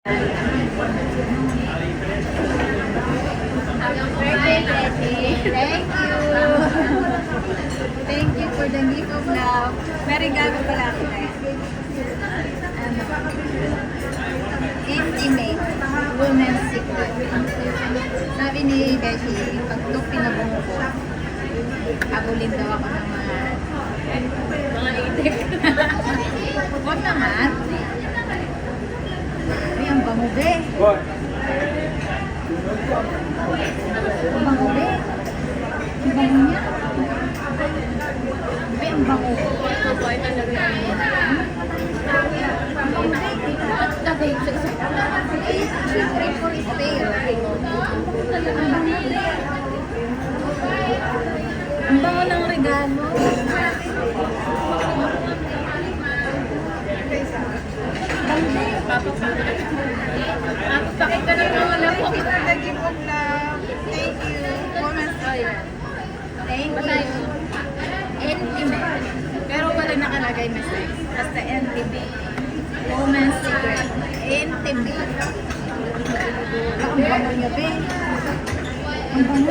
Birthday, Betty. Thank you. Thank you for the gift of love. May regalo pala ako tayo. Ano? Intimate. Women's secret. Sabi ni Beshi, pag ito pinabungo ko, abulin daw ako ng mga itik. Huwag naman. Ay, ang bango, be. Ang bango, be. Ang bango niya. Be, ang bango. Ay, talaga. At tagay sa isa. Eh, syempre for stay. Ang bango, be. Ang bango ng regalo. Papakit ka ng mga lapok. Thank you. Women's Thank you. Intimate. Pero wala nakalagay na sex. Basta intimate. Women's secret. Intimate. Ang bango niya, be. Ang bango.